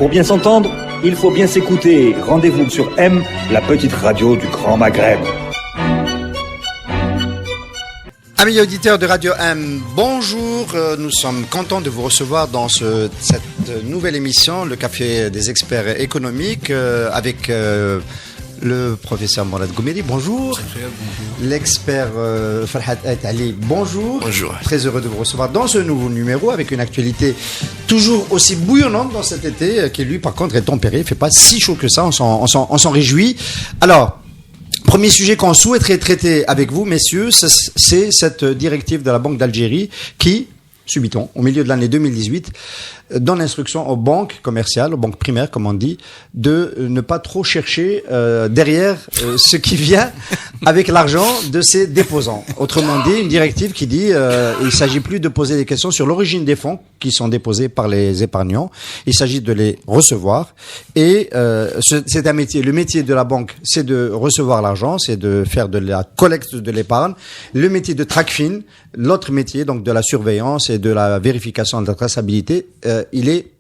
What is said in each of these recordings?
Pour bien s'entendre, il faut bien s'écouter. Rendez-vous sur M, la petite radio du Grand Maghreb. Amis auditeurs de Radio M, bonjour. Nous sommes contents de vous recevoir dans cette nouvelle émission, le Café des experts économiques, avec le professeur Mourad Goumeri. Bonjour. L'expert Farhat Ali. Bonjour. Bonjour. Très heureux de vous recevoir dans ce nouveau numéro avec une actualité toujours aussi bouillonnante dans cet été, qui lui par contre est tempéré. Il ne fait pas si chaud que ça, on s'en réjouit. Alors, premier sujet qu'on souhaiterait traiter avec vous, messieurs, c'est cette directive de la Banque d'Algérie qui, subitement, au milieu de l'année 2018, donne l'instruction aux banques commerciales, aux banques primaires, comme on dit, de ne pas trop chercher derrière ce qui vient avec l'argent de ses déposants. Autrement dit, une directive qui dit il ne s'agit plus de poser des questions sur l'origine des fonds qui sont déposés par les épargnants. Il s'agit de les recevoir. Et c'est un métier. Le métier de la banque, c'est de recevoir l'argent, c'est de faire de la collecte de l'épargne. Le métier de TRACFIN, l'autre métier, donc de la surveillance et de la vérification de la traçabilité, il est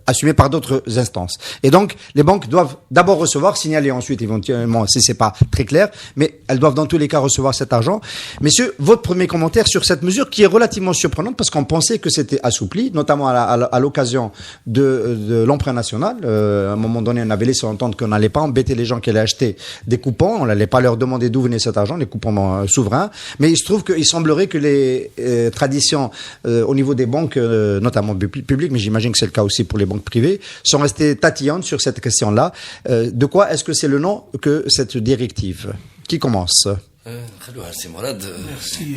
assumé par d'autres instances. Et donc, les banques doivent d'abord recevoir, signaler ensuite éventuellement si c'est pas très clair, mais elles doivent dans tous les cas recevoir cet argent. Messieurs, votre premier commentaire sur cette mesure qui est relativement surprenante parce qu'on pensait que c'était assoupli, notamment à l'occasion de l'emprunt national. À un moment donné, on avait laissé entendre qu'on n'allait pas embêter les gens qui allaient acheter des coupons, on n'allait pas leur demander d'où venait cet argent, les coupons souverains. Mais il se trouve qu'il semblerait que les traditions au niveau des banques, notamment publiques, mais j'imagine que c'est le cas aussi pour les banques privées, sont restées tatillonnes sur cette question-là. De quoi est-ce que c'est le nom que cette directive? Qui commence? C'est Mourad. Merci.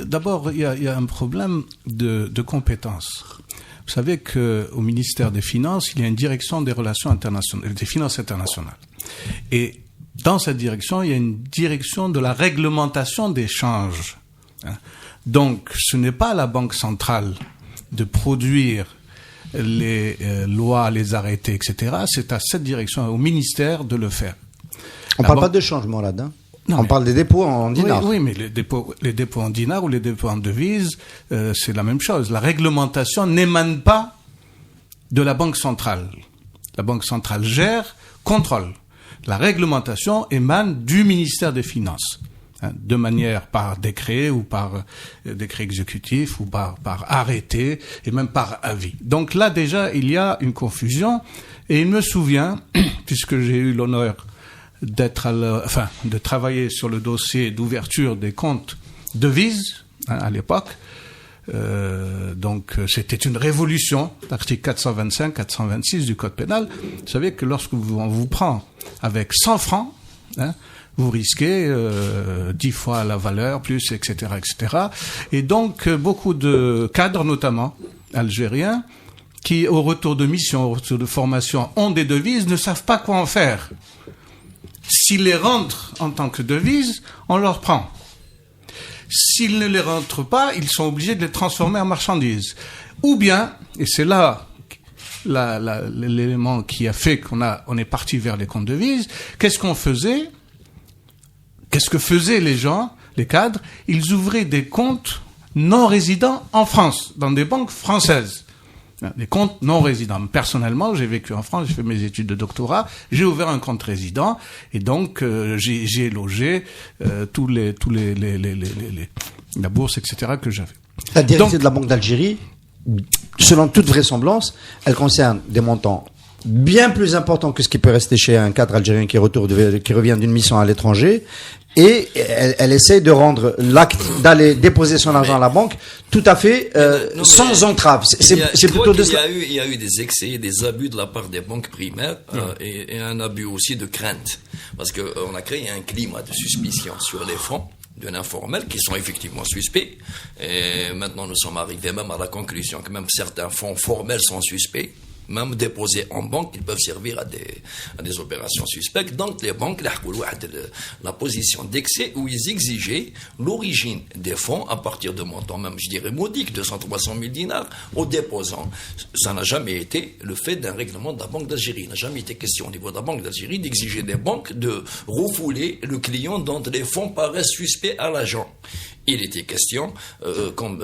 D'abord, il y a un problème de compétences. Vous savez qu'au ministère des Finances, il y a une direction des relations internationales, des finances internationales. Et dans cette direction, il y a une direction de la réglementation des changes. Donc, ce n'est pas à la Banque centrale de produire les lois, les arrêtés, etc. C'est à cette direction, au ministère, de le faire. On ne parle pas de changement là, hein? Non, on parle des dépôts en dinars. Oui, mais les dépôts en dinars ou les dépôts en devises, c'est la même chose. La réglementation n'émane pas de la Banque centrale. La Banque centrale gère, contrôle. La réglementation émane du ministère des Finances. De manière par décret ou par décret exécutif ou par arrêté et même par avis. Donc là déjà il y a une confusion et il me souvient, puisque j'ai eu l'honneur de travailler sur le dossier d'ouverture des comptes devises à l'époque. Donc c'était une révolution, l'article 425, 426 du Code pénal. Vous savez que lorsque on vous prend avec 100 francs, vous risquez 10 fois la valeur, plus, etc., etc. Et donc, beaucoup de cadres, notamment algériens, qui, au retour de mission, au retour de formation, ont des devises, ne savent pas quoi en faire. S'ils les rentrent en tant que devises, on leur prend. S'ils ne les rentrent pas, ils sont obligés de les transformer en marchandises. Ou bien, et c'est là l'élément qui a fait on est parti vers les comptes devises, qu'est-ce que faisaient les gens, les cadres? Ils ouvraient des comptes non résidents en France, dans des banques françaises. Des comptes non résidents. Personnellement, j'ai vécu en France, j'ai fait mes études de doctorat, j'ai ouvert un compte résident, et donc j'ai logé tous les la bourse, etc. que j'avais. La directive de la Banque d'Algérie, selon toute vraisemblance, elle concerne des montants bien plus important que ce qui peut rester chez un cadre algérien qui revient d'une mission à l'étranger. Et elle essaie de rendre l'acte d'aller déposer son argent à la banque tout à fait sans entrave. C'est plutôt de cela. Il y a eu des excès, des abus de la part des banques primaires et un abus aussi de crainte. Parce qu'on a créé un climat de suspicion sur les fonds d'un informel qui sont effectivement suspects. Et maintenant, nous sommes arrivés même à la conclusion que même certains fonds formels sont suspects. Même déposés en banque, ils peuvent servir à des opérations suspectes. Donc, les banques, la position d'excès où ils exigeaient l'origine des fonds à partir de montants, même, je dirais, modiques, 200-300 000 dinars, aux déposants. Ça n'a jamais été le fait d'un règlement de la Banque d'Algérie. Il n'a jamais été question au niveau de la Banque d'Algérie d'exiger des banques de refouler le client dont les fonds paraissent suspects à l'agent. Il était question, comme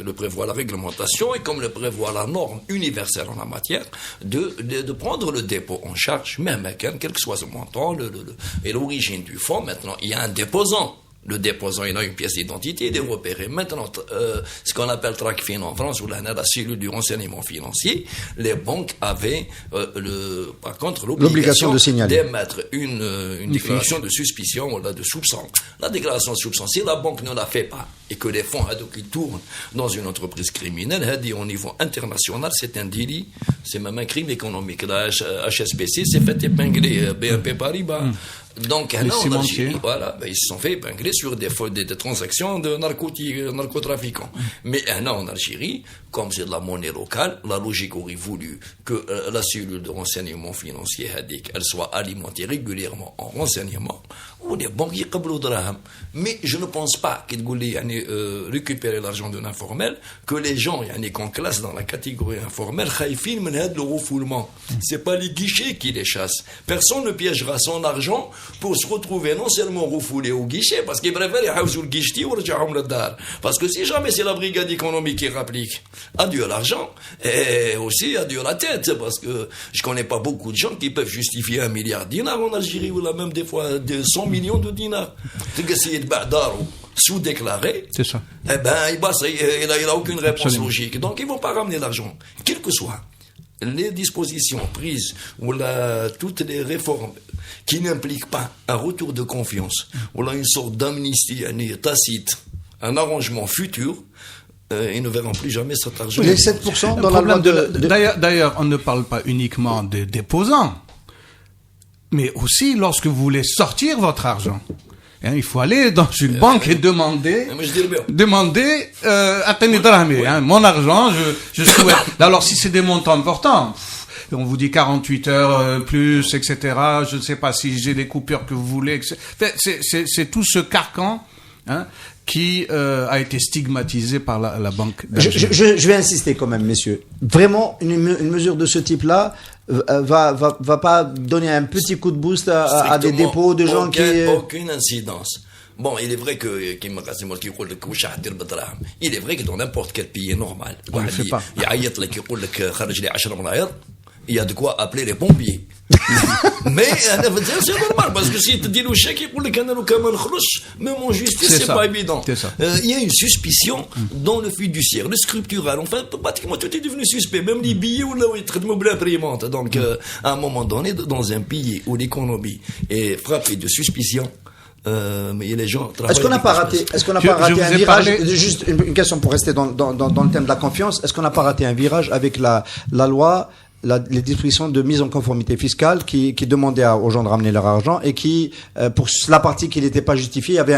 le prévoit la réglementation et comme le prévoit la norme universelle en la matière, de prendre le dépôt en charge, même quel que soit ce montant, et l'origine du fonds. Maintenant, il y a un déposant. Le déposant, il a une pièce d'identité, il est repéré. Maintenant, ce qu'on appelle TRACFIN en France, ou la cellule du renseignement financier, les banques avaient, par contre, l'obligation de signaler, d'émettre une déclaration de suspicion ou de soupçon. La déclaration de soupçon, si la banque ne la fait pas et que les fonds qui tournent dans une entreprise criminelle, au niveau international, c'est un délit, c'est même un crime économique. La HSBC s'est fait épingler, BNP Paribas. Donc, en Algérie, voilà, ils se sont fait épingler sur des transactions de narcotrafiquants. Mais en Algérie, comme c'est de la monnaie locale, la logique aurait voulu que la cellule de renseignement financier, elle soit alimentée régulièrement en renseignement, ou les banques y qablou draham. Mais je ne pense pas qu'ils voulaient récupérer l'argent d'un informel, que les gens qu'on classe dans la catégorie informelle, khaïfin men had le refoulement. C'est pas les guichets qui les chassent. Personne ne piégera son argent pour se retrouver non seulement refoulé au guichet, parce qu'ils préfèrent yahoussou le guicheti ou rjahom le dar. Parce que si jamais c'est la brigade économique qui rapplique, adieu l'argent, et aussi adieu la tête, parce que je connais pas beaucoup de gens qui peuvent justifier 1 milliard de dinars en Algérie, ou là même des fois 100 millions de dinars. C'est que c'est sous-déclaré. C'est ça. Eh ben, il a aucune réponse logique. Donc, ils vont pas ramener l'argent. Quel que soit les dispositions prises ou toutes les réformes qui n'impliquent pas un retour de confiance ou une sorte d'amnistie tacite, un arrangement futur, ils ne verront plus jamais cet argent. Les 7% dans la loi D'ailleurs, on ne parle pas uniquement des déposants, mais aussi lorsque vous voulez sortir votre argent. Il faut aller dans une banque et demander, attendez, mon argent, je souhaite. Alors, si c'est des montants importants, on vous dit 48 heures plus, etc. Je ne sais pas si j'ai les coupures que vous voulez. C'est tout ce carcan, qui a été stigmatisé par la banque d'Algérie. Je vais insister quand même, messieurs. Vraiment, une mesure de ce type-là va pas donner un petit coup de boost à des dépôts de gens qui... Aucune incidence. Bon, il est vrai que il est vrai que dans n'importe quel pays normal, il y a de quoi appeler les pompiers. Mais c'est normal, parce que si tu dis le chèque, même en justice, c'est pas évident. Il y a une suspicion dans le fiduciaire, le scriptural. Enfin, pratiquement tout est devenu suspect. Même les billets ou là où ils traitent l'imprimante. Donc, à un moment donné, dans un pays où l'économie est frappée de suspicion, mais les gens Est-ce qu'on n'a pas raté un virage? Juste une question pour rester dans le thème de la confiance. Est-ce qu'on n'a pas raté un virage avec la loi, les dispositions de mise en conformité fiscale qui demandaient aux gens de ramener leur argent et qui, pour la partie qui n'était pas justifiée, il y avait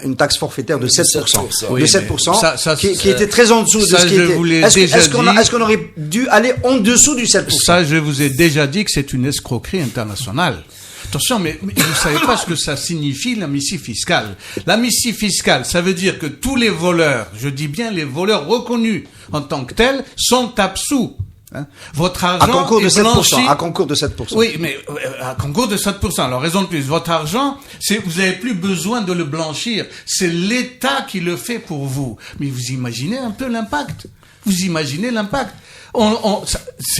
une taxe forfaitaire de 7%. De 7%, qui était très en dessous de ce qui était. Est-ce qu'on aurait dû aller en dessous du 7%? Ça, je vous ai déjà dit que c'est une escroquerie internationale. Attention, mais vous ne savez pas ce que ça signifie, l'amnistie fiscale. L'amnistie fiscale, ça veut dire que tous les voleurs, je dis bien les voleurs reconnus en tant que tels, sont absous. Votre argent est blanchi. À concours de 7%. Oui, mais à concours de 7%. Alors, raison de plus. Votre argent, vous n'avez plus besoin de le blanchir. C'est l'État qui le fait pour vous. Mais vous imaginez un peu l'impact. C'est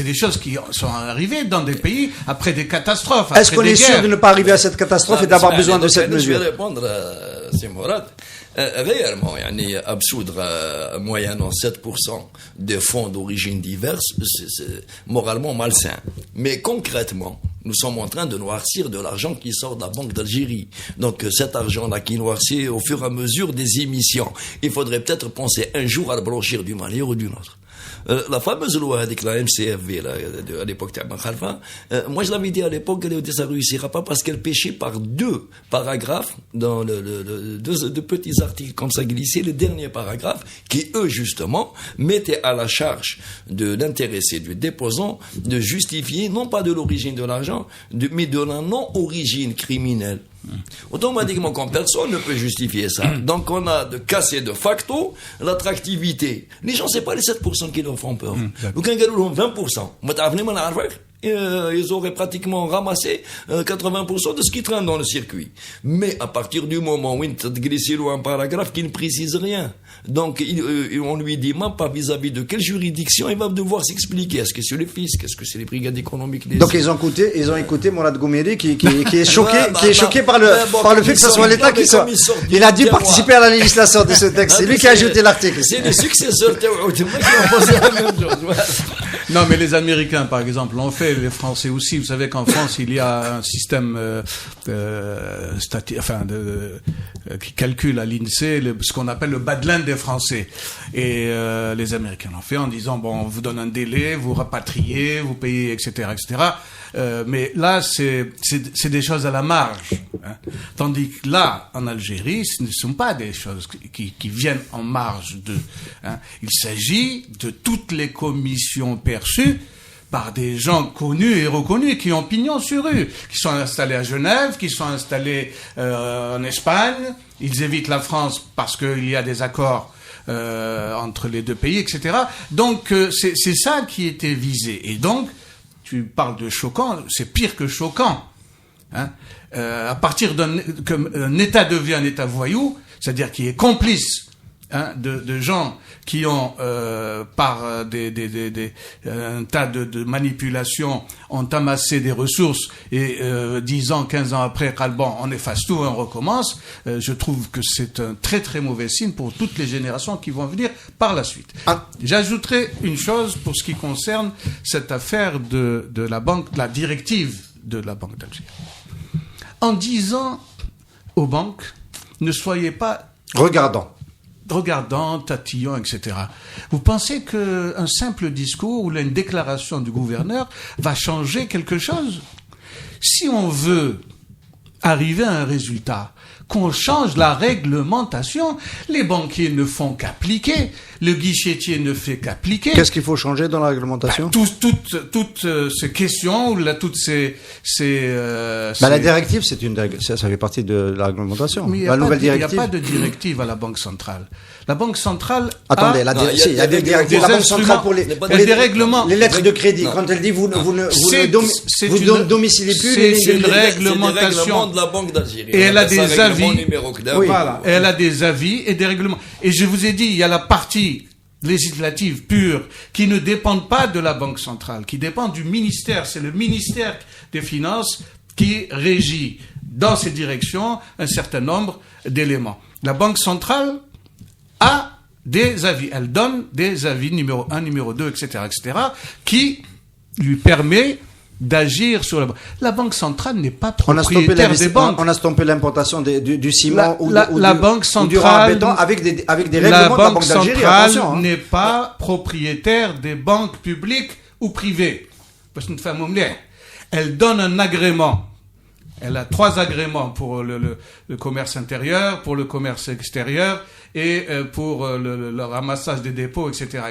des choses qui sont arrivées dans des pays après des catastrophes. Est-ce qu'on est sûr de ne pas arriver à cette catastrophe et d'avoir besoin de cette mesure? Je vais répondre à Simorad. Réellement, absoudre moyennant 7% des fonds d'origine diverses, c'est moralement malsain. Mais concrètement, nous sommes en train de noircir de l'argent qui sort de la Banque d'Algérie. Donc cet argent-là qui noircit au fur et à mesure des émissions. Il faudrait peut-être penser un jour à le blanchir d'une manière ou d'une autre. La fameuse loi avec la MCFV à l'époque de Khalfa, moi je l'avais dit à l'époque qu'elle ne réussira pas parce qu'elle pêchait par 2 paragraphes dans deux petits articles comme ça glissés, le dernier paragraphe qui eux justement mettaient à la charge de l'intéressé, du déposant, de justifier non pas de l'origine de l'argent, mais de la non-origine criminelle. Automatiquement, quand personne ne peut justifier ça, donc on a de casser de facto l'attractivité. Les gens, c'est pas les 7% qui leur font peur. Ou quand ils ont 20%, ils auraient pratiquement ramassé 80% de ce qui traîne dans le circuit. Mais à partir du moment où il glisse un paragraphe qui ne précise rien, donc on lui dit même pas vis-à-vis de quelle juridiction il va devoir s'expliquer. Est-ce que c'est le fisc, est-ce que c'est les brigades économiques? Donc ils ont écouté Mourad Gomeri qui est choqué par le fait que ce soit l'État qui soit. Il a dû participer à la législation de ce texte. C'est lui qui a ajouté l'article. C'est les successeurs qui ont posé la même chose. Non, mais les Américains, par exemple, l'ont fait, les Français aussi. Vous savez qu'en France, il y a un système qui calcule à l'INSEE ce qu'on appelle le badeline des Français. Et les Américains l'ont fait en disant, bon, on vous donne un délai, vous rapatriez, vous payez, etc., etc. Mais là, c'est des choses à la marge. Hein. Tandis que là, en Algérie, ce ne sont pas des choses qui viennent en marge d'eux. Hein. Il s'agit de toutes les commissions perçues par des gens connus et reconnus, qui ont pignon sur rue, qui sont installés à Genève, qui sont installés en Espagne. Ils évitent la France parce qu'il y a des accords entre les deux pays, etc. Donc, c'est ça qui était visé. Et donc, tu parles de choquant, c'est pire que choquant. Hein. À partir qu'un État devient un État voyou, c'est-à-dire qui est complice de gens qui ont, par un tas de manipulations, ont amassé des ressources et 10 ans, 15 ans après, bon, on efface tout et on recommence. Je trouve que c'est un très très mauvais signe pour toutes les générations qui vont venir par la suite. J'ajouterai une chose pour ce qui concerne cette affaire de la banque, la directive de la Banque d'Algérie. En disant aux banques, ne soyez pas regardant, tatillon, etc. Vous pensez qu'un simple discours ou une déclaration du gouverneur va changer quelque chose? Si on veut arriver à un résultat, qu'on change la réglementation, les banquiers ne font qu'appliquer, le guichetier ne fait qu'appliquer. Qu'est-ce qu'il faut changer dans la réglementation? Toutes ces questions, toutes ces la directive, ça fait partie de la réglementation. Mais la nouvelle directive. Il n'y a pas de directive à la Banque centrale. La Banque centrale. Attendez, il y a des directives. La Banque centrale pour des règlements. Les lettres de crédit. Non. Quand elle dit vous ne domiciliez plus c'est une réglementation de la Banque d'Algérie. Et elle a des avis. Oui. Voilà. Et elle a des avis et des règlements. Et je vous ai dit, il y a la partie législative pure qui ne dépendent pas de la Banque centrale, qui dépend du ministère. C'est le ministère des Finances qui régit dans ces directions un certain nombre d'éléments. La Banque centrale a des avis. Elle donne des avis numéro 1, numéro 2, etc., qui lui permet d'agir sur la banque. La Banque centrale n'est pas propriétaire des banques. On a stoppé l'importation du ciment la Banque centrale avec des règlements de la Banque d'Algérie. La Banque centrale n'est pas propriétaire des banques publiques ou privées. Elle donne un agrément. Elle a 3 agréments pour le commerce intérieur, pour le commerce extérieur et pour le ramassage des dépôts, etc.,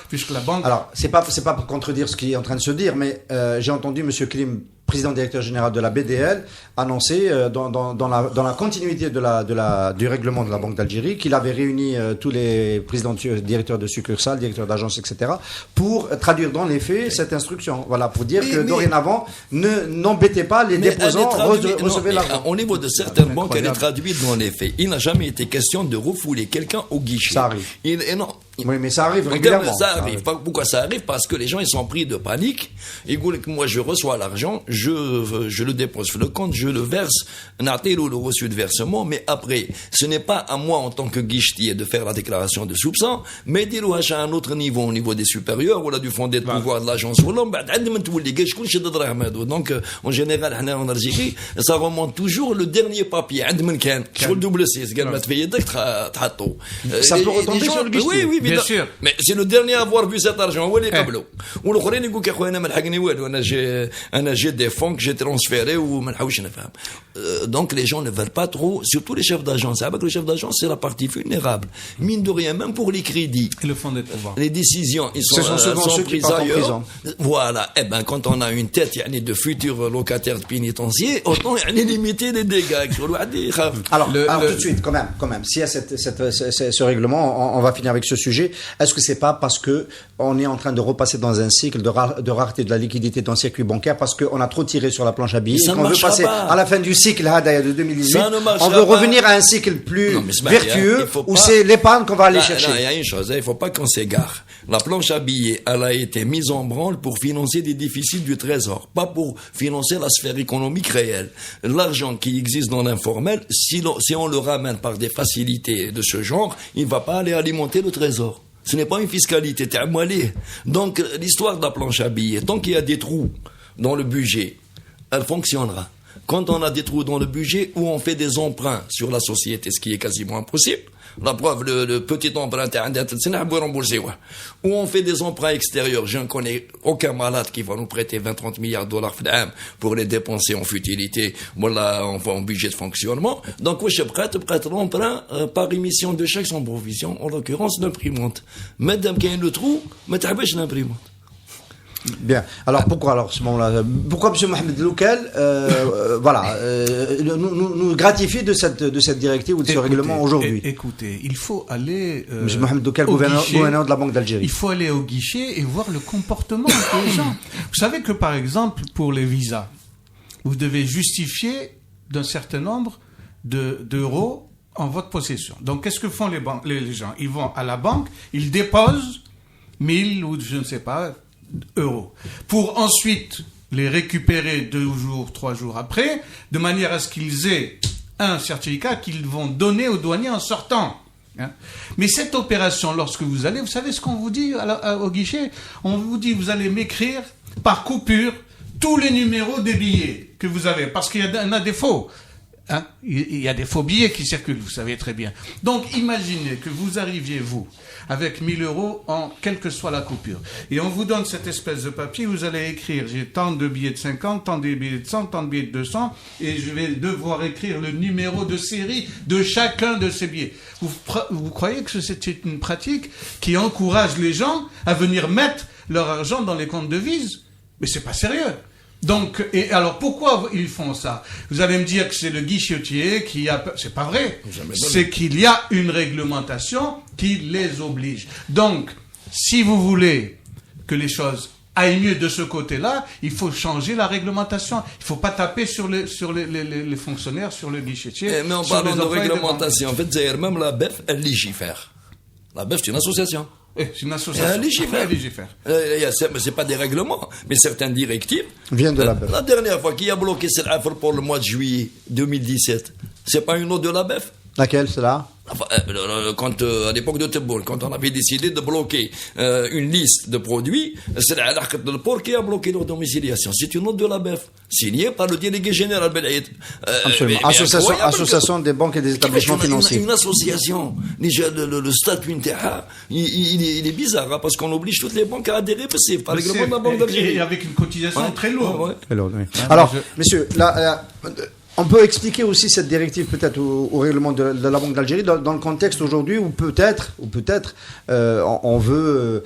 puisque la banque... Alors, c'est pas pour contredire ce qui est en train de se dire, mais j'ai entendu M. Klim, président directeur général de la BDL, annoncer dans la continuité du règlement de la Banque d'Algérie qu'il avait réuni tous les présidents, directeurs de succursales, directeurs d'agences, etc., pour traduire dans les faits cette instruction. Voilà, pour dire que dorénavant, n'embêtez pas les déposants, recevez l'argent. Au niveau de certaines banques, elle est traduite dans les faits. Il n'a jamais été question de refouler quelqu'un au guichet. Ça arrive. Non. Oui, mais ça arrive régulièrement. Ça arrive. Pourquoi ça arrive? Parce que les gens, ils sont pris de panique. Ils disent que moi, je reçois l'argent, je le dépose sur le compte, je le verse, le reçu de versement, mais après, ce n'est pas à moi, en tant que guichetier, de faire la déclaration de soupçon, mais dis-le à un autre niveau, au niveau des supérieurs, ou là, du fondé de pouvoir de l'agence, donc, en général, en Algérie, ça remonte toujours le dernier papier, sur le double 6, ça peut retomber sur le guichetier. Oui, bien sûr. Mais c'est le dernier à avoir vu cet argent. Où est Pablo? Ou le Khourani dit que j'ai des fonds que j'ai transférés ou donc les gens ne veulent pas trop, surtout les chefs d'agence. Avec les chefs d'agence, c'est la partie vulnérable. Mine de rien, même pour les crédits. Et le fonds de pouvoir. Les décisions, ils sont prises ailleurs. Voilà. Eh ben, quand on a une tête, de futurs locataires de pénitencier, autant limiter les dégâts. Alors, tout de suite, quand même, s'il y a ce règlement, on va finir avec ce sujet. budget. Est-ce que c'est pas parce que on est en train de repasser dans un cycle de rareté de la liquidité dans le circuit bancaire parce qu'on a trop tiré sur la planche à billets et qu'on veut passer à la fin du cycle de 2018, on veut revenir à un cycle plus vertueux où c'est l'épargne qu'on va aller chercher. Non, il y a une chose, il ne faut pas qu'on s'égare. La planche à billets, elle a été mise en branle pour financer des déficits du Trésor, pas pour financer la sphère économique réelle. L'argent qui existe dans l'informel, si on le ramène par des facilités de ce genre, il ne va pas aller alimenter le Trésor. Ce n'est pas une fiscalité, t'es amoilé. Donc, l'histoire de la planche à billets, tant qu'il y a des trous dans le budget, elle fonctionnera. Quand on a des trous dans le budget, où on fait des emprunts sur la société, ce qui est quasiment impossible, la preuve, le petit emprunt, où on fait des emprunts extérieurs, je ne connais aucun malade qui va nous prêter 20-30 milliards de dollars pour les dépenser en futilité, voilà, en budget de fonctionnement. Donc, je prête l'emprunt par émission de chèque sans provision, en l'occurrence l'imprimante. Madame qui a le trou, mais t'as l'imprimante. Bien. Alors pourquoi ce moment-là, pourquoi M. Mohamed Loukel nous gratifie de cette directive ou de ce règlement aujourd'hui? Écoutez, il faut aller M. Mohamed Loukel, gouverneur de la Banque d'Algérie. Il faut aller au guichet et voir le comportement des gens. Vous savez que par exemple pour les visas, vous devez justifier d'un certain nombre d'euros en votre possession. Donc qu'est-ce que font les gens? Ils vont à la banque, ils déposent 1000 ou je ne sais pas euros, pour ensuite les récupérer 2 jours, 3 jours après, de manière à ce qu'ils aient un certificat qu'ils vont donner aux douaniers en sortant. Mais cette opération, lorsque vous allez, vous savez ce qu'on vous dit au guichet? On vous dit, vous allez m'écrire par coupure tous les numéros des billets que vous avez, parce qu'il y en a des faux. Il y a des faux billets qui circulent, vous savez très bien. Donc, imaginez que vous arriviez, vous, avec 1000 euros, quelle que soit la coupure. Et on vous donne cette espèce de papier, vous allez écrire, j'ai tant de billets de 50, tant de billets de 100, tant de billets de 200, et je vais devoir écrire le numéro de série de chacun de ces billets. Vous croyez que c'est une pratique qui encourage les gens à venir mettre leur argent dans les comptes devises? Mais c'est pas sérieux. Donc, et alors pourquoi ils font ça? Vous allez me dire que c'est le guichetier qui a... C'est pas vrai. C'est qu'il y a une réglementation qui les oblige. Donc, si vous voulez que les choses aillent mieux de ce côté-là, il faut changer la réglementation. Il faut pas taper sur les fonctionnaires, sur le guichetier. Mais en parlant de réglementation, en fait, même la BEF, elle légifère. La BEF, c'est une association. C'est une association. Elle légifère. C'est pas des règlements, mais certaines directives. Viennent de la BEF. La dernière fois, qui a bloqué cette affaire pour le mois de juillet 2017, c'est pas une note de la BEF? Laquelle, celle-là? Enfin, quand, à l'époque de Tebboune, quand on avait décidé de bloquer une liste de produits, c'est le port qui a bloqué leur domiciliation. C'est une note de la BEF, signée par le délégué général Belaïd. Absolument. Association des banques et des établissements financiers. Une association. Déjà, le statut il est bizarre, parce qu'on oblige toutes les banques à adhérer, c'est par le règlement de la Banque d'Algérie. Et avec une cotisation très lourde. Très lourde, oui. Alors, messieurs, là, on peut expliquer aussi cette directive peut-être au règlement de la Banque d'Algérie dans le contexte aujourd'hui où peut-être on veut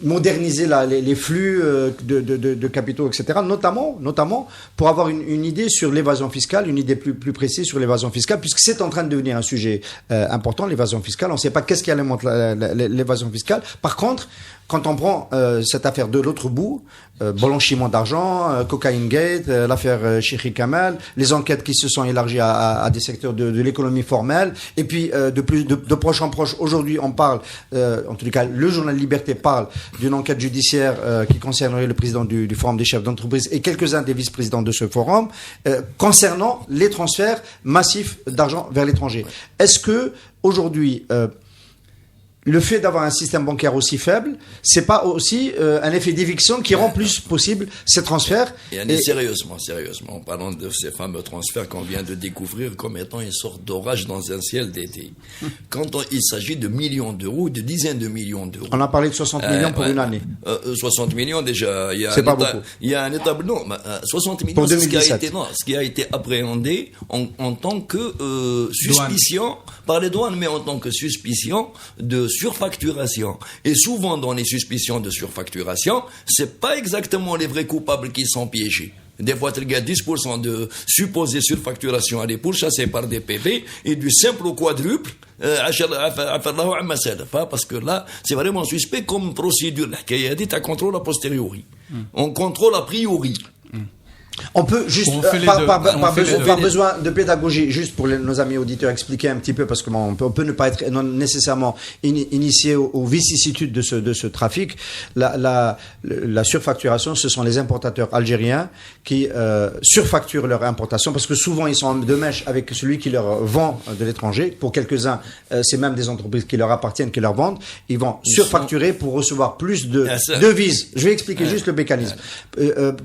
moderniser les flux de capitaux, etc. Notamment pour avoir une idée sur l'évasion fiscale, une idée plus précise sur l'évasion fiscale, puisque c'est en train de devenir un sujet important, l'évasion fiscale. On ne sait pas qu'est-ce qui alimente l'évasion fiscale. Par contre, quand on prend cette affaire de l'autre bout, blanchiment d'argent, cocaine gate, l'affaire Cheikh Kamal, les enquêtes qui se sont élargies à des secteurs de l'économie formelle, et puis de proche en proche, aujourd'hui on parle, en tout cas le journal Liberté parle d'une enquête judiciaire qui concernerait le président du Forum des chefs d'entreprise et quelques-uns des vice-présidents de ce forum, concernant les transferts massifs d'argent vers l'étranger. Est-ce que aujourd'hui le fait d'avoir un système bancaire aussi faible, c'est pas aussi un effet d'éviction qui rend plus possible ces transferts? Sérieusement, en parlant de ces fameux transferts qu'on vient de découvrir comme étant une sorte d'orage dans un ciel d'été. Quand il s'agit de millions d'euros, de dizaines de millions d'euros. On a parlé de 60 millions pour une année. 60 millions déjà. C'est pas beaucoup. Il y a un établement. 60 millions, pour c'est ce qui a été appréhendé en tant que suspicion par les douanes, mais en tant que suspicion de surfacturation. Et souvent, dans les suspicions de surfacturation, c'est pas exactement les vrais coupables qui sont piégés. Des fois, il y a 10% de supposée surfacturation à aller pourchasser par des PB, et du simple au quadruple, parce que là, c'est vraiment suspect comme procédure. La dit à contrôle a posteriori. On contrôle a priori. On peut juste, par besoin de pédagogie, juste pour nos amis auditeurs, expliquer un petit peu, parce qu'on peut ne pas être nécessairement initié aux vicissitudes de ce trafic. La surfacturation, ce sont les importateurs algériens qui surfacturent leur importation, parce que souvent ils sont en deux mèches avec celui qui leur vend de l'étranger. Pour quelques-uns, c'est même des entreprises qui leur appartiennent, qui leur vendent. Ils vont surfacturer pour recevoir plus de devises. Je vais expliquer juste le mécanisme.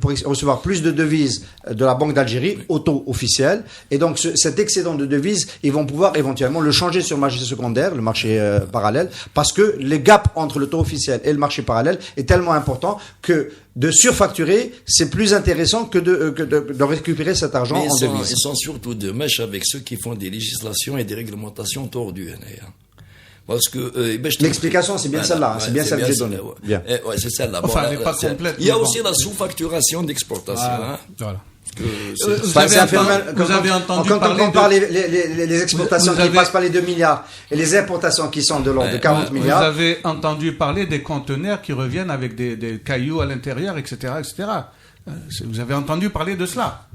Pour recevoir plus de devises de la Banque d'Algérie au taux officiel, et donc cet excédent de devises, ils vont pouvoir éventuellement le changer sur le marché secondaire, le marché parallèle, parce que le gap entre le taux officiel et le marché parallèle est tellement important que de surfacturer, c'est plus intéressant que de récupérer cet argent en devises. Ils sont surtout de mèche avec ceux qui font des législations et des réglementations tordues. Parce que l'explication, c'est bien celle-là, c'est bien celle que j'ai donnée. Bien. Ouais, c'est celle-là. Enfin, elle n'est pas complète. Il y a aussi la sous-facturation d'exportation. Voilà. Vous avez entendu quand on compare les exportations qui passent par les 2 milliards et les importations qui sont de l'ordre de 40 milliards. Vous avez entendu parler des conteneurs qui reviennent avec des cailloux à l'intérieur, etc., etc. Vous avez entendu parler de cela.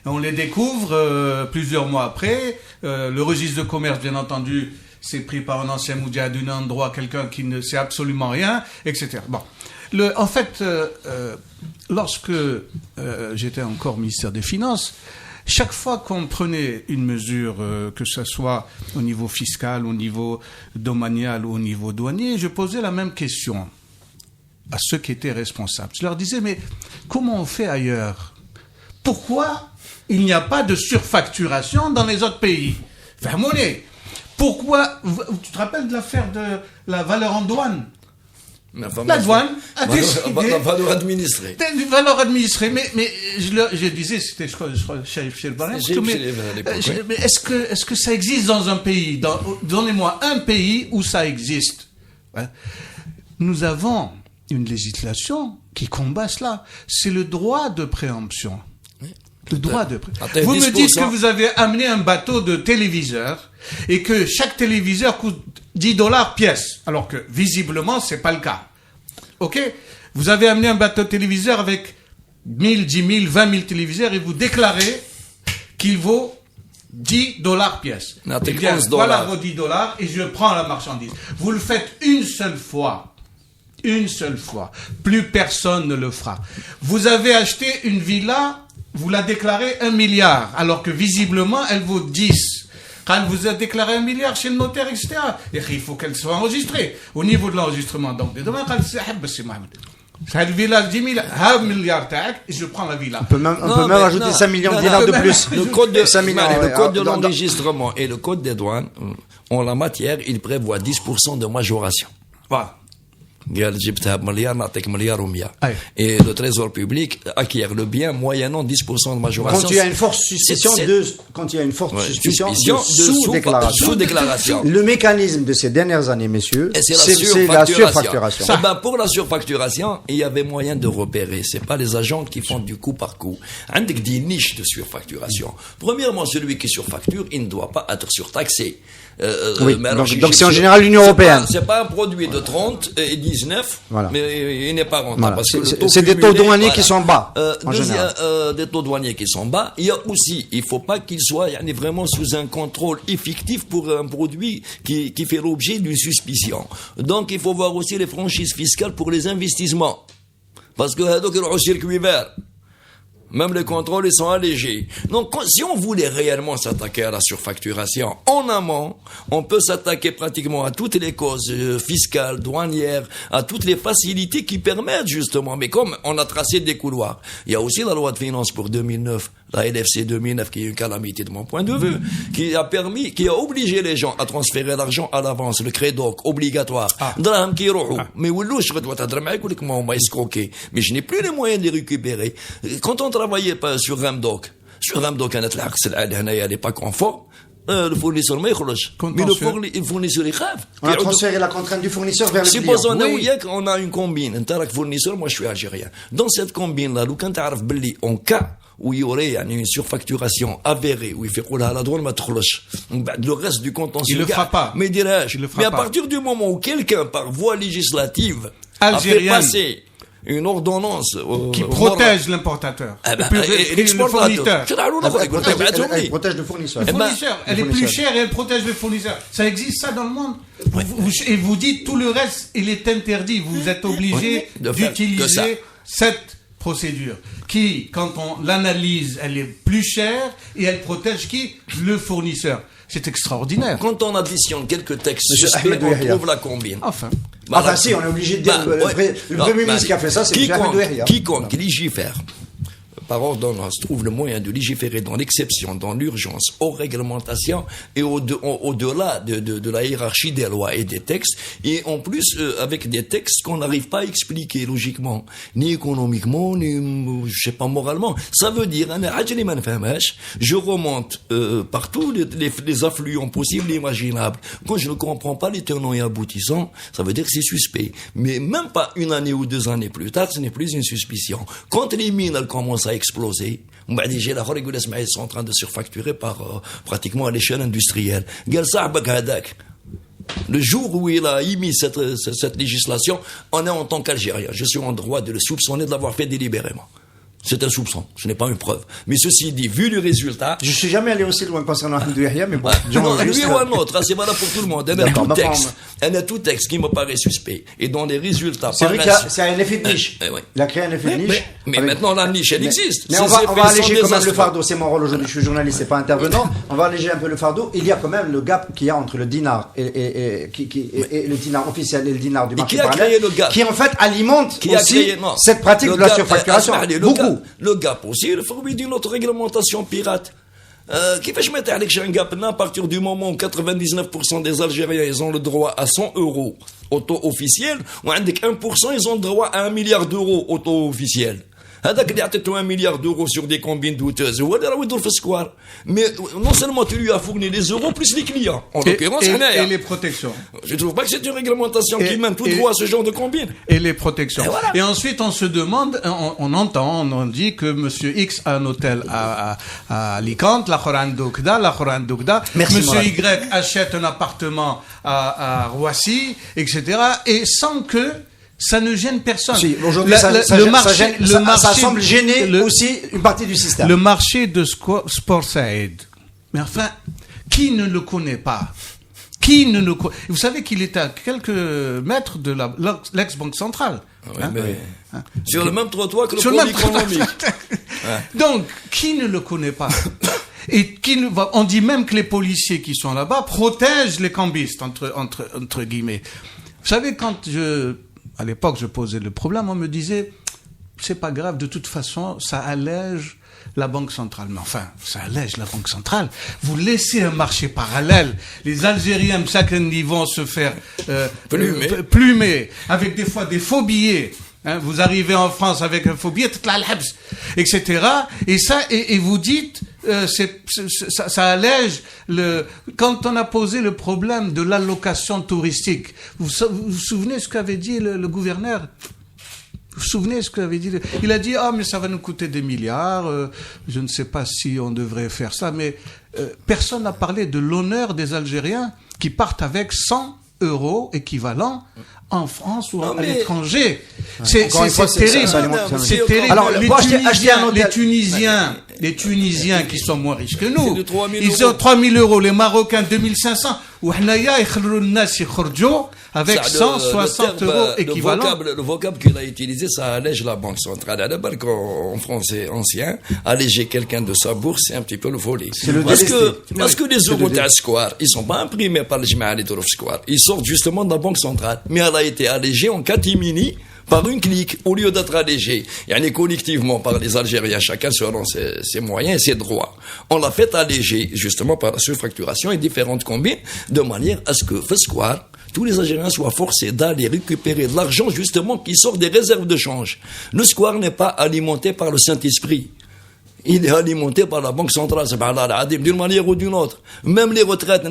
On les découvre plusieurs mois après. Le registre de commerce, bien entendu, c'est pris par un ancien moudjahid d'un endroit, quelqu'un qui ne sait absolument rien, etc. Bon. En fait, lorsque j'étais encore ministère des Finances, chaque fois qu'on prenait une mesure, que ce soit au niveau fiscal, au niveau domanial ou au niveau douanier, je posais la même question à ceux qui étaient responsables. Je leur disais, mais comment on fait ailleurs? Pourquoi il n'y a pas de surfacturation dans les autres pays? Fermez-les. Pourquoi? Tu te rappelles de l'affaire de la valeur en douane? La douane a décidé... Valeur administrée. Valeur administrée. Mais je disais, c'était, je crois, chez le Barès. Mais est-ce que ça existe dans un pays? Donnez-moi un pays où ça existe. Nous avons une législation qui combat cela. C'est le droit de préemption. Le droit de préemption. Vous me dites que vous avez amené un bateau de téléviseurs et que chaque téléviseur coûte $10 pièce, alors que visiblement c'est pas le cas. Ok? Vous avez amené un bateau de téléviseur avec 1000, 10 000, 20 000 téléviseurs et vous déclarez qu'il vaut $10 pièce. Voilà vos $10 et je prends la marchandise. Vous le faites une seule fois. Une seule fois. Plus personne ne le fera. Vous avez acheté une villa, vous la déclarez 1 milliard, alors que visiblement elle vaut 10. Quand vous avez déclaré 1 milliard chez le notaire, etc., il faut qu'elle soit enregistrée. Au niveau de l'enregistrement, donc, demain, cette villa, 10 milliards, et je prends la villa. On peut même rajouter 5 millions de dinars de plus. Le code de l'enregistrement et le code des douanes, en la matière, il prévoit 10% de majoration. Voilà. Et le trésor public acquiert le bien moyennant 10% de majoration. Quand il y a une forte suspicion de sous-déclaration. Le mécanisme de ces dernières années, messieurs, c'est la surfacturation. Pour la surfacturation, il y avait moyen de repérer. C'est pas les agents qui font du coup par coup. Avec des niches de surfacturation. Premièrement, celui qui surfacture, il ne doit pas être surtaxé. Donc c'est en général l'Union européenne. C'est pas un produit de 30 et 19, voilà. Mais il n'est pas rentable. Voilà. C'est des taux douaniers qui sont bas. Des taux douaniers qui sont bas. Il y a aussi, il faut pas qu'il soit vraiment sous un contrôle effectif pour un produit qui fait l'objet d'une suspicion. Donc il faut voir aussi les franchises fiscales pour les investissements. Parce que au circuit vert. Même les contrôles, ils sont allégés. Donc, si on voulait réellement s'attaquer à la surfacturation en amont, on peut s'attaquer pratiquement à toutes les causes fiscales, douanières, à toutes les facilités qui permettent justement. Mais comme on a tracé des couloirs, il y a aussi la loi de finances pour 2009, la LFC 2009, qui est une calamité de mon point de vue, qui a obligé les gens à transférer l'argent à l'avance, le crédoc obligatoire. Mais je n'ai plus les moyens de les récupérer. Quand on travaillait pas sur Ramdoc, elle n'est pas confort. Le fournisseur mais le fournisseur il crève. On a transféré la contrainte du fournisseur vers le client. Supposons qu'on a une combine. Un fournisseur, moi je suis algérien. Dans cette combine là, quand tu arrives en cas où il y aurait une surfacturation avérée, où il fait la douane le reste du contentieux. Il le fera pas. Mais dirais-je. Mais à pas. partir du moment où quelqu'un, par voie législative, algérienne, a fait passer une ordonnance qui protège l'importateur, et l'exportateur. Elle protège le fournisseur. Le fournisseur, elle est plus chère et elle protège le fournisseur. Ça existe ça dans le monde. Et vous dites tout le reste, il est interdit. Vous êtes obligé d'utiliser cette procédure qui, quand on l'analyse, elle est plus chère et elle protège qui? Le fournisseur. C'est extraordinaire. Quand on additionne quelques textes suspects, on trouve la combine. Enfin, si, on est obligé de dire le Premier ministre qui a fait ça, c'est quiconque légifère par ordonnance trouve le moyen de légiférer dans l'exception, dans l'urgence, aux réglementations et au-delà de la hiérarchie des lois et des textes, et en plus avec des textes qu'on n'arrive pas à expliquer logiquement, ni économiquement, ni je sais pas moralement. Ça veut dire, je remonte par tous les affluents possibles et imaginables. Quand je ne comprends pas les tenants et aboutissants, ça veut dire que c'est suspect. Mais même pas une année ou 2 années plus tard, ce n'est plus une suspicion. Quand les mines elles commencent à exploser, ils sont en train de surfacturer par pratiquement à l'échelle industrielle. Le jour où il a émis cette législation, on est en tant qu'Algérien. Je suis en droit de le soupçonner de l'avoir fait délibérément. C'est un soupçon, ce n'est pas une preuve. Mais ceci dit, vu le résultat... Je suis jamais allé aussi loin concernant Hamdou Yahya, mais bon... Non, lui ou un autre, c'est valable pour tout le monde. Elle a tout texte qui me paraît suspect. Et dans les résultats... C'est vrai qu'il y a un effet de niche. Il a créé un effet de niche. Mais maintenant, la niche, elle existe. Mais on va alléger quand même le fardeau. C'est mon rôle aujourd'hui, je suis journaliste, c'est pas intervenant. On va alléger un peu le fardeau. Il y a quand même le gap qu'il y a entre le dinar et le dinar officiel et le dinar du marché parallèle, qui en fait alimente aussi cette pratique de la surfacturation. Beaucoup. Le gap aussi, il faut d'une autre réglementation pirate. Qui fait je mettre avec un gap là, à partir du moment où 99% des Algériens ils ont le droit à 100 euros au taux officiel, ou avec 1% ils ont le droit à 1 milliard d'euros au taux officiel. هذاك اللي عطيته 1 milliard d'euros sur des combines douteuses هو اللي راه يدور في السكوار. Mais non seulement tu lui as fourni les euros plus les clients. En l'occurrence, et les protections. Je trouve pas que c'est une réglementation qui mène tout droit à ce genre de combine. Et les protections. Et ensuite, on se demande, on dit que Monsieur X a un hôtel à Alicante, la Khoran-Doukda. Monsieur Y achète un appartement à Roissy, etc. Et sans que ça ne gêne personne. Si, aujourd'hui, ça semble gêner aussi une partie du système. Le marché de Sport Saïd. Mais enfin, qui ne le connaît pas? Vous savez qu'il est à quelques mètres de l'ex-banque centrale. Sur le même trottoir que le pôle économique. Donc, qui ne le connaît pas? Et on dit même que les policiers qui sont là-bas protègent les cambistes, entre guillemets. Vous savez, à l'époque, je posais le problème, on me disait, c'est pas grave, de toute façon, ça allège la Banque centrale. Mais enfin, ça allège la Banque centrale. Vous laissez un marché parallèle. Les Algériens, ils vont se faire plumer, avec des fois des faux billets. Vous arrivez en France avec un faux billet, etc. Et vous dites, ça allège quand on a posé le problème de l'allocation touristique. Vous vous souvenez ce qu'avait dit le gouverneur? Vous vous souvenez ce qu'il avait dit? Il a dit, mais ça va nous coûter des milliards, je ne sais pas si on devrait faire ça, mais personne n'a parlé de l'honneur des Algériens qui partent avec 100 euros équivalent en France ou à l'étranger. C'est terrible. C'est terrible. Alors, les Tunisiens qui sont moins riches que nous, ils ont 3 000 euros, les Marocains 2 500, ou avec 160 euros équivalent. Le vocable qu'il a utilisé, ça allège la Banque centrale. D'abord, en français ancien, alléger quelqu'un de sa bourse, c'est un petit peu le voler. Parce que les euros de Square, ils sont pas imprimés par le Jma'a de Square. Ils sortent justement de la Banque centrale. Mais elle a été allégée en catimini par une clique, au lieu d'être allégée, collectivement par les Algériens, chacun selon ses moyens et ses droits. On l'a fait alléger, justement, par la surfacturation et différentes combines, de manière à ce que, Fesquar, tous les Algériens soient forcés d'aller récupérer de l'argent, justement, qui sort des réserves de change. Le square n'est pas alimenté par le Saint-Esprit. il est alimenté par la Banque centrale, d'une manière ou d'une autre. Même les retraites,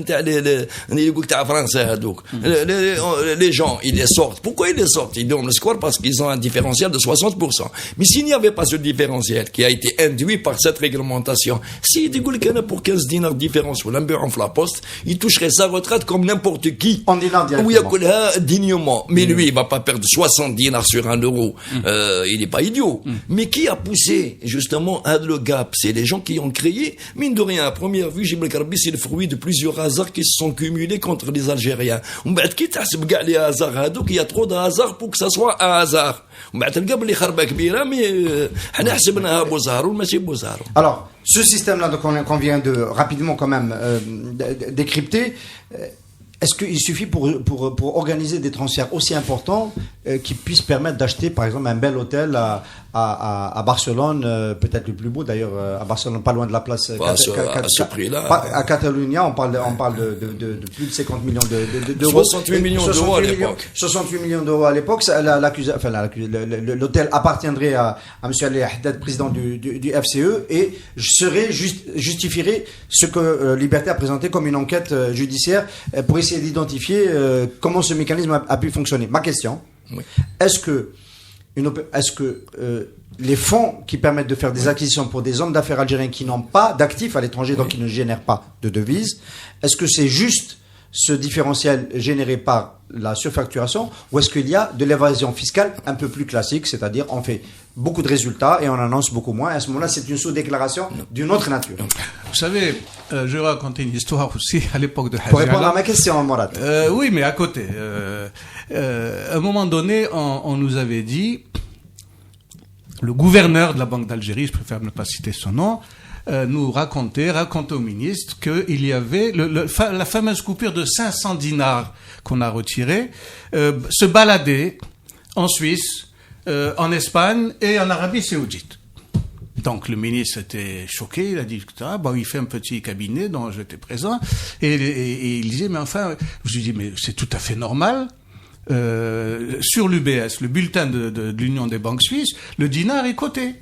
les gens, ils les sortent. Pourquoi ils les sortent? Ils donnent le score parce qu'ils ont un différentiel de 60%. Mais s'il n'y avait pas ce différentiel qui a été induit par cette réglementation, s'il dit qu'il y en a pour 15 dinars de différence ou l'ambulance la poste, il toucherait sa retraite comme n'importe qui. En dinars directement. Oui, dignement. Mais lui, il va pas perdre 60 dinars sur 1 euro. Il n'est pas idiot. Mais qui a poussé, justement, le gap? C'est les gens qui ont créé, mine de rien, à première vue, Jibel Karbi, c'est le fruit de plusieurs hasards qui se sont cumulés contre les Algériens. Il y a trop de hasards pour que ça soit un hasard. Alors, ce système-là qu'on vient de rapidement quand même décrypter, est-ce qu'il suffit pour organiser des transferts aussi importants qui puissent permettre d'acheter par exemple un bel hôtel à Barcelone, peut-être le plus beau d'ailleurs, à Barcelone, pas loin de la place. À ce prix-là. À Catalunya, on parle de plus de 50 millions d'euros. 68 millions d'euros à l'époque. 68 millions d'euros à l'époque. L'hôtel appartiendrait à M. Ali Haddad, président du FCE, et justifierait ce que Liberté a présenté comme une enquête judiciaire pour essayer d'identifier comment ce mécanisme a pu fonctionner. Ma question, oui. Est-ce que les fonds qui permettent de faire des acquisitions pour des hommes d'affaires algériens qui n'ont pas d'actifs à l'étranger, donc qui ne génèrent pas de devises, est-ce que c'est juste ce différentiel généré par la surfacturation, ou est-ce qu'il y a de l'évasion fiscale un peu plus classique, c'est-à-dire on fait beaucoup de résultats et on annonce beaucoup moins, et à ce moment-là c'est une sous-déclaration d'une autre nature? Vous savez, je vais raconter une histoire aussi à l'époque de Hadji Pour répondre à ma question, Mourad. Oui, mais à côté. À un moment donné, on nous avait dit, le gouverneur de la Banque d'Algérie, je préfère ne pas citer son nom, nous racontait au ministre qu'il y avait la fameuse coupure de 500 dinars qu'on a retirée, se balader en Suisse, en Espagne et en Arabie Saoudite. Donc le ministre était choqué, il a dit il fait un petit cabinet dont j'étais présent et il disait mais enfin, je lui dis mais c'est tout à fait normal. Sur l'UBS, le bulletin de l'Union des banques suisses, le dinar est coté.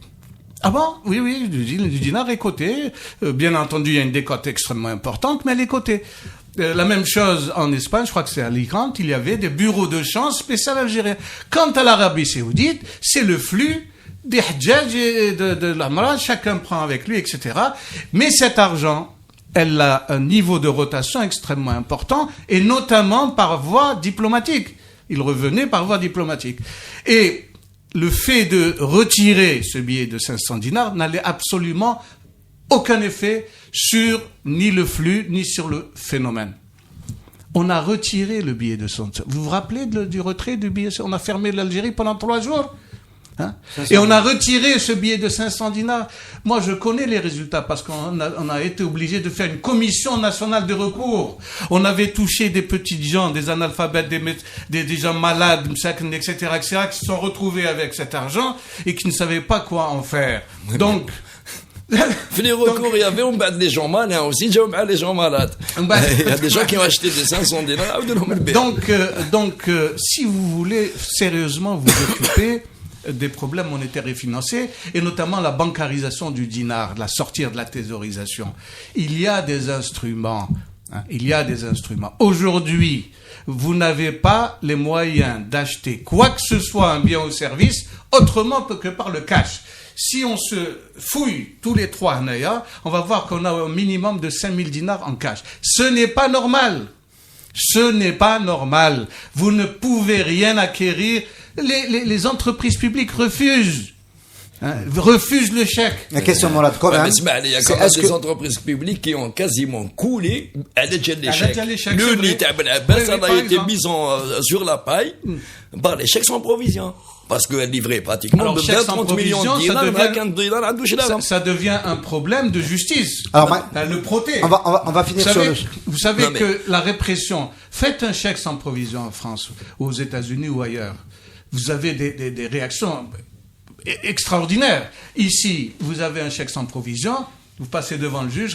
Ah bon? Oui, le dinar est coté. Bien entendu, il y a une décote extrêmement importante, mais elle est cotée. La même chose en Espagne, je crois que c'est à Alicante, il y avait des bureaux de change spéciaux algériens. Quant à l'Arabie Saoudite, c'est le flux des Hajjaj et de l'Amra, chacun prend avec lui, etc. Mais cet argent, elle a un niveau de rotation extrêmement important, et notamment par voie diplomatique. Il revenait par voie diplomatique. Et le fait de retirer ce billet de 500 dinars n'allait absolument aucun effet sur ni le flux, ni sur le phénomène. On a retiré le billet de 500. Vous vous rappelez du retrait du billet? On a fermé l'Algérie pendant 3 jours. Hein? Et on a retiré ce billet de 500 dinars. Moi, je connais les résultats parce qu'on a été obligé de faire une commission nationale de recours. On avait touché des petits gens, des analphabètes, des gens malades, etc., qui se sont retrouvés avec cet argent et qui ne savaient pas quoi en faire. Donc, les recours, il y avait des gens malins aussi, les gens malades. Il y a des gens qui ont acheté des 500 dinars. Donc, si vous voulez sérieusement vous occuper des problèmes monétaires et financiers, et notamment la bancarisation du dinar, la sortir de la thésaurisation. Il y a des instruments. Aujourd'hui, vous n'avez pas les moyens d'acheter quoi que ce soit, un bien ou service, autrement que par le cash. Si on se fouille tous les 3 Hanaya, on va voir qu'on a un minimum de 5000 dinars en cash. Ce n'est pas normal. Vous ne pouvez rien acquérir. Les entreprises publiques refusent le chèque. La question, Mourad, quand même. Il y a quand même des entreprises publiques qui ont quasiment coulé à l'échec des chèques. Le lit a été mis sur la paille par les chèques sans provision. Parce qu'elle livrait pratiquement de 30 millions de dinars. Ça devient un problème de justice. Alors, le proté. On va finir sur le... Vous savez que la répression, faites un chèque sans provision en France, aux États-Unis ou ailleurs. Vous avez des réactions extraordinaires. Ici, vous avez un chèque sans provision, vous passez devant le juge,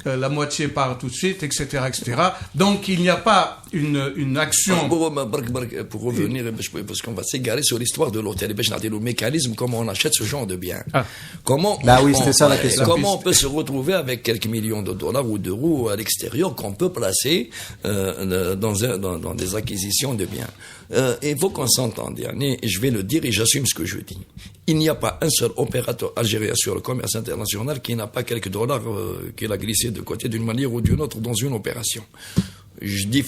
la moitié part tout de suite, etc., etc. Donc il n'y a pas une action. Pour revenir, parce qu'on va s'égarer sur l'histoire de l'hôtel, le mécanisme, comment on achète ce genre de biens. Comment on peut se retrouver avec quelques millions de dollars ou d'euros à l'extérieur qu'on peut placer dans des acquisitions de biens. Il faut qu'on s'entende, et je vais le dire et j'assume ce que je dis. Il n'y a pas un seul opérateur algérien sur le commerce international qui n'a pas quelques dollars qu'il a glissé de côté d'une manière ou d'une autre dans une opération. Je dis,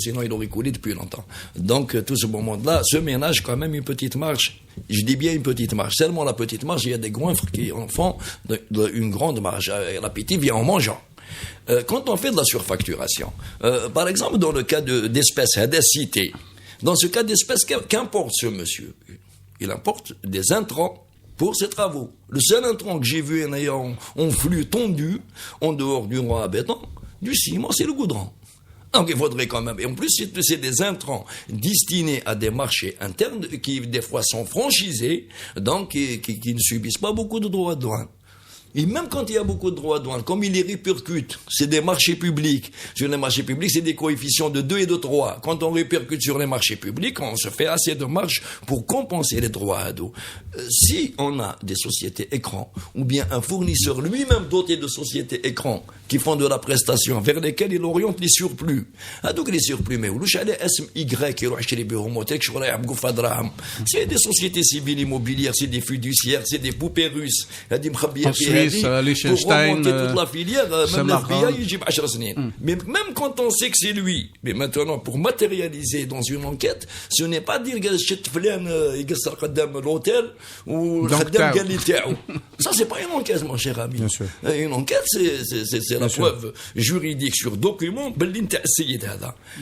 sinon il aurait coulé depuis longtemps. Donc, tout ce bon monde-là se ménage quand même une petite marge. Je dis bien une petite marge. Seulement la petite marge, il y a des goinfres qui en font une grande marge. L'appétit vient en mangeant. Quand on fait de la surfacturation, par exemple, dans le cas d'espèces, des cités, dans ce cas d'espèces, qu'importe ce monsieur? Il importe des intrants pour ses travaux. Le seul intrant que j'ai vu en flux tendu, en dehors du roi à béton, du ciment, c'est le goudron. Donc il faudrait quand même, et en plus c'est des intrants destinés à des marchés internes qui des fois sont franchisés, donc qui ne subissent pas beaucoup de droits de douane. Et même quand il y a beaucoup de droits de douane, comme il les répercute, c'est des marchés publics. Sur les marchés publics, c'est des coefficients de 2 et de 3. Quand on répercute sur les marchés publics, on se fait assez de marge pour compenser les droits à dos. Si on a des sociétés écrans, ou bien un fournisseur lui-même doté de sociétés écrans, qui font de la prestation, vers lesquelles il oriente les surplus. Donc les surplus, mais c'est des sociétés civiles immobilières, c'est des fiduciaires, c'est des poupées russes. Pour remonter toute la filière, même l'FBI, il dit 10 سنين. Mais même quand on sait que c'est lui, mais maintenant, pour matérialiser dans une enquête, ce n'est pas dire que c'est فلان يقصر قدام l'hôtel ou قدام قال لي تاعو. Ça, c'est pas une enquête, mon cher ami. Une enquête, c'est la preuve juridique sur document.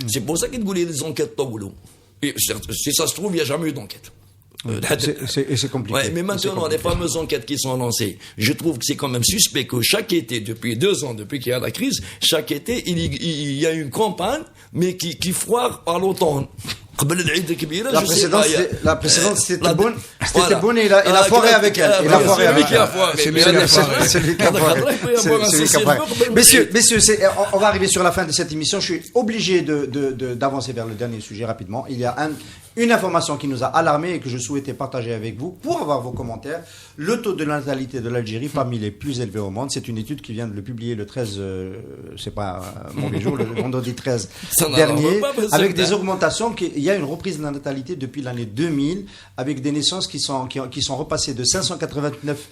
C'est pour ça qu'ils disent les enquêtes طولوا. Si ça se trouve, il n'y a jamais eu d'enquête. C'est compliqué. Ouais, mais maintenant, les fameuses enquêtes qui sont lancées, je trouve que c'est quand même suspect que chaque été, depuis 2 ans, depuis qu'il y a la crise, chaque été, il y a une campagne, mais qui foire à l'automne. La précédente, c'était bonne et il a foiré avec elle. Il a foiré avec elle. C'est lui qui a foiré. Messieurs, on va arriver sur la fin de cette émission. Je suis obligé d'avancer vers le dernier sujet rapidement. Il y a une information qui nous a alarmés et que je souhaitais partager avec vous pour avoir vos commentaires. Le taux de natalité de l'Algérie parmi les plus élevés au monde. C'est une étude qui vient de le publier le 13, c'est pas un mauvais jour, le vendredi 13 dernier, avec des augmentations. Il y a une reprise de la natalité depuis l'année 2000, avec des naissances qui sont repassées de 589,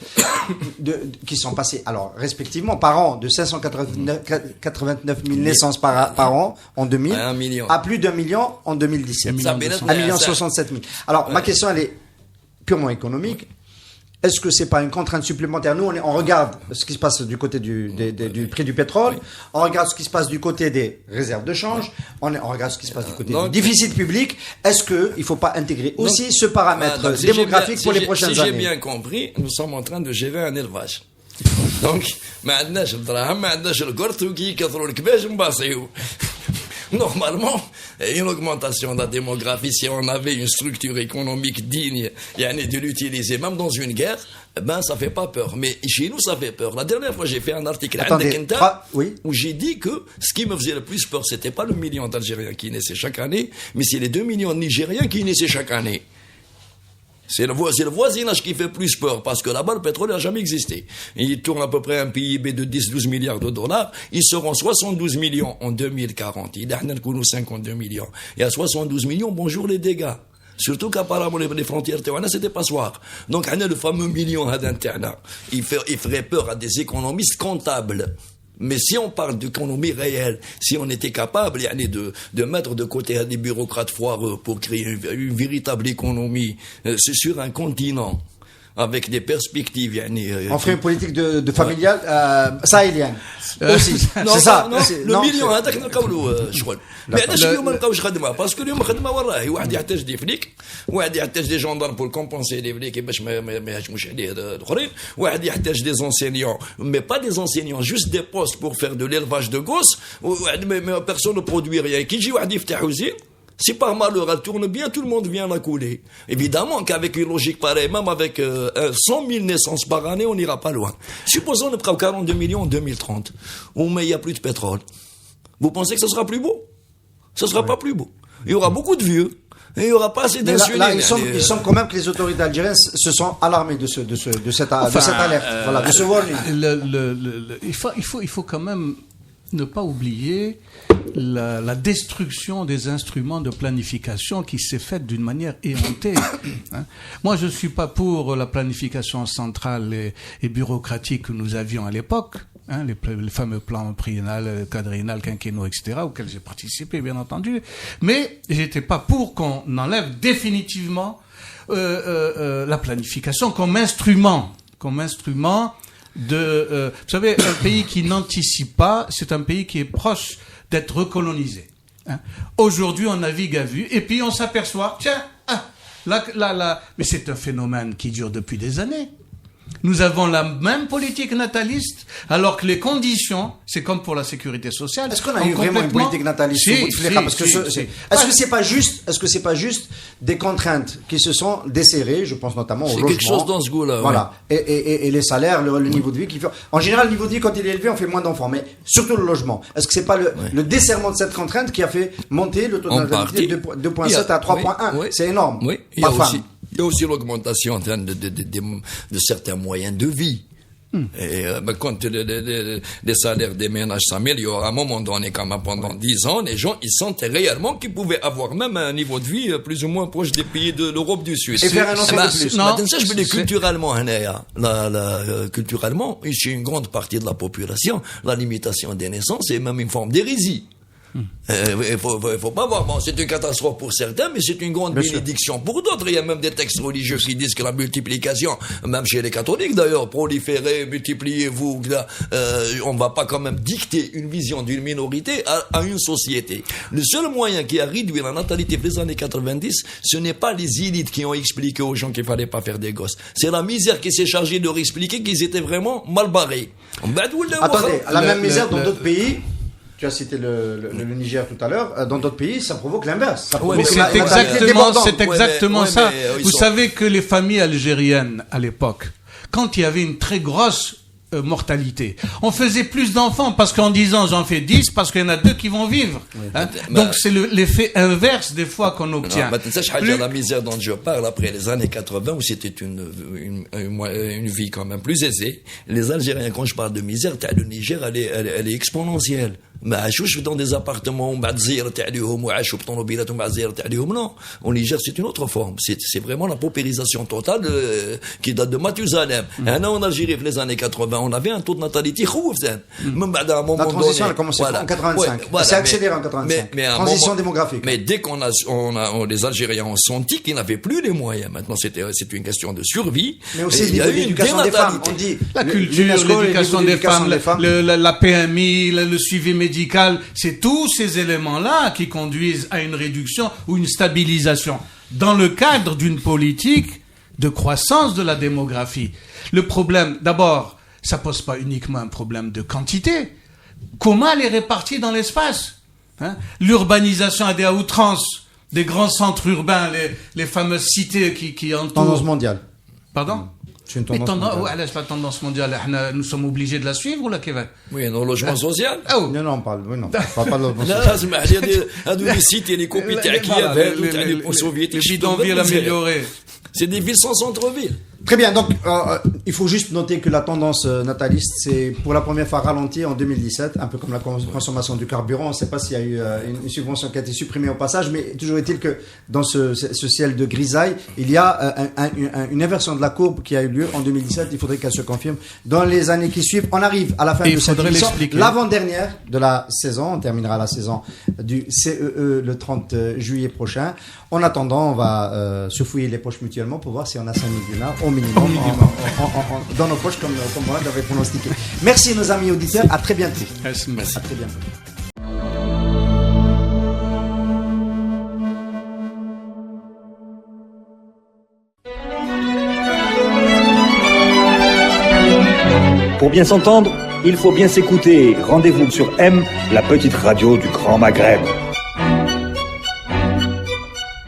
qui sont passées, alors respectivement par an, de 589 000 naissances par an en 2000 à plus d'1 million en 2017. 1,67 million. Alors ma question, elle est purement économique. Est-ce que c'est pas une contrainte supplémentaire? Nous, on regarde ce qui se passe du côté du prix du pétrole, on regarde ce qui se passe du côté des réserves de change, on regarde ce qui se passe du côté du déficit public. Est-ce que il faut pas intégrer aussi ce paramètre démographique pour les prochaines années? Si j'ai bien compris, nous sommes en train de gérer un élevage. Donc, ما عندناش الدراهم, ما عندناش القرط وكيكثروا الكباش نباصيو. Normalement, une augmentation de la démographie, si on avait une structure économique digne, de l'utiliser, même dans une guerre, ça fait pas peur. Mais chez nous, ça fait peur. La dernière fois, j'ai fait un article où j'ai dit que ce qui me faisait le plus peur, c'était pas le million d'Algériens qui naissaient chaque année, mais c'est les 2 millions de Nigériens qui naissaient chaque année. C'est le voisinage qui fait plus peur, parce que là-bas, le pétrole n'a jamais existé. Il tourne à peu près un PIB de 10-12 milliards de dollars. Ils seront 72 millions en 2040. Il y a 52 millions. Et à 72 millions, bonjour les dégâts. Surtout qu'apparemment, les frontières, c'était passoire. Donc, on a le fameux million d'internat. Il ferait peur à des économistes comptables. Mais si on parle d'économie réelle, si on était capable de mettre de côté des bureaucrates foireux pour créer une véritable économie, c'est sur un continent avec des perspectives. On ferait une politique de familiale sahélienne aussi. C'est ça. Le million هذاك نلقاو شغل. Mais علاش اليوم ما نلقاوش خدمه؟ باسكو اليوم خدمه والله واحد يحتاج دي فليك، واحد يحتاج دي جوندار pour compenser les فليك باش ما يهاجموش عليه الاخرين، واحد يحتاج des enseignants, mais pas des enseignants, juste des postes pour faire de l'élevage de gosses، mais personne ne produit rien. كي يجي واحد يفتح usine, Si par malheur elle tourne bien, tout le monde vient la couler. Évidemment qu'avec une logique pareille, même avec 100 000 naissances par année, on n'ira pas loin. Supposons qu'on prend 42 millions en 2030, mais il n'y a plus de pétrole. Vous pensez que ce sera plus beau? Ce sera pas plus beau. Il y aura beaucoup de vieux. Et il n'y aura pas assez d'insulines. Là, il semble quand même que les autorités algériennes se sont alarmées de cette alerte, voilà, de ce warning. Il faut quand même ne pas oublier la destruction des instruments de planification qui s'est faite d'une manière éhontée. Hein. Moi, je ne suis pas pour la planification centrale et bureaucratique que nous avions à l'époque. Hein, les fameux plans triennal, quadriennal, quinquennaux, etc., auxquels j'ai participé, bien entendu. Mais j'étais pas pour qu'on enlève définitivement la planification comme instrument de... vous savez, un pays qui n'anticipe pas, c'est un pays qui est proche d'être recolonisé. Hein. Aujourd'hui, on navigue à vue, et puis on s'aperçoit, tiens, mais c'est un phénomène qui dure depuis des années. Nous avons la même politique nataliste, alors que les conditions, c'est comme pour la sécurité sociale. Est-ce qu'on a eu vraiment une politique nataliste? Est-ce que c'est pas juste des contraintes qui se sont desserrées, je pense notamment au logement. C'est quelque chose dans ce goût-là. Voilà. Ouais. Et les salaires, le niveau de vie qui fait. En général, le niveau de vie, quand il est élevé, on fait moins d'enfants, mais surtout le logement. Est-ce que c'est pas le desserrement de cette contrainte qui a fait monter le taux de natalité de 2,7 à 3,1? Oui. C'est énorme. Oui. Il y a aussi l'augmentation en termes de certains moyens de vie. Et quand les salaires des ménages s'améliorent, à un moment donné, quand même pendant 10 ans, les gens ils sentaient réellement qu'ils pouvaient avoir même un niveau de vie plus ou moins proche des pays de l'Europe du Sud. Et faire un enfant de plus. Non, ça, je veux dire culturellement, culturellement, chez une grande partie de la population, la limitation des naissances est même une forme d'hérésie. Il faut pas voir, bon, c'est une catastrophe pour certains, mais c'est une grande bénédiction pour d'autres. Il y a même des textes religieux qui disent que la multiplication, même chez les catholiques d'ailleurs, proliférez, multipliez-vous, on va pas quand même dicter une vision d'une minorité à une société. Le seul moyen qui a réduit la natalité des années 90, ce n'est pas les élites qui ont expliqué aux gens qu'il fallait pas faire des gosses. C'est la misère qui s'est chargée de leur expliquer qu'ils étaient vraiment mal barrés. Attendez, la même misère dans d'autres pays. Tu as cité le Niger tout à l'heure. Dans d'autres pays, ça provoque l'inverse. Mais c'est exactement ça. Vous savez que les familles algériennes, à l'époque, quand il y avait une très grosse mortalité, on faisait plus d'enfants parce qu'en disant j'en fais 10 parce qu'il y en a 2 qui vont vivre. Hein? Donc c'est l'effet inverse des fois qu'on obtient. La misère dont je parle après les années 80 où c'était une vie quand même plus aisée. Les Algériens, quand je parle de misère, le Niger, elle est exponentielle. ما عاشوش dans des appartements بعد زيارة تاعهم وعاشوا بطوموبيلاتهم بعد زيارة تاعهم. Non, au Niger c'est une autre forme, c'est vraiment la paupérisation totale qui date de Mathusalem. En Algérie dans les années 80 on avait un taux de natalité خوف زين. من بعد un moment la transition a commencé en 85. C'est accéléré en 85. Transition démographique. Mais dès qu'on les Algériens ont senti qu'ils n'avaient plus les moyens. Maintenant c'est une question de survie. Mais aussi il y a eu l'éducation des femmes. On dit la culture, l'éducation des femmes, la PMI, le suivi médical, c'est tous ces éléments-là qui conduisent à une réduction ou une stabilisation dans le cadre d'une politique de croissance de la démographie. Le problème, d'abord, ça pose pas uniquement un problème de quantité. Comment les répartir dans l'espace? Hein? L'urbanisation à outrance des grands centres urbains, les fameuses cités qui entourent... Tendance mondiale. Pardon? C'est une tendance mondiale. La tendance mondiale, nous sommes obligés de la suivre ou la Kevin? Oui, non, logement social. Non, on parle pas de logement social. Là, des cités, les copies qui avaient, les soviétiques. Les bidonvilles améliorées. C'est des villes sans centre-ville. Très bien, donc il faut juste noter que la tendance nataliste, c'est pour la première fois ralenti en 2017, un peu comme la consommation du carburant. On ne sait pas s'il y a eu une subvention qui a été supprimée au passage, mais toujours est-il que dans ce ciel de grisaille, il y a une inversion de la courbe qui a eu lieu en 2017. Il faudrait qu'elle se confirme dans les années qui suivent. On arrive à la fin de cette émission, l'avant-dernière de la saison. On terminera la saison du CEE le 30 juillet prochain. En attendant, on va se fouiller les poches mutuellement pour voir si on a 5 000 dinars au minimum. Dans nos poches comme moi j'avais pronostiqué. Merci nos amis auditeurs, à très bientôt. Merci. À très bientôt. Pour bien s'entendre, il faut bien s'écouter. Rendez-vous sur M, la petite radio du Grand Maghreb.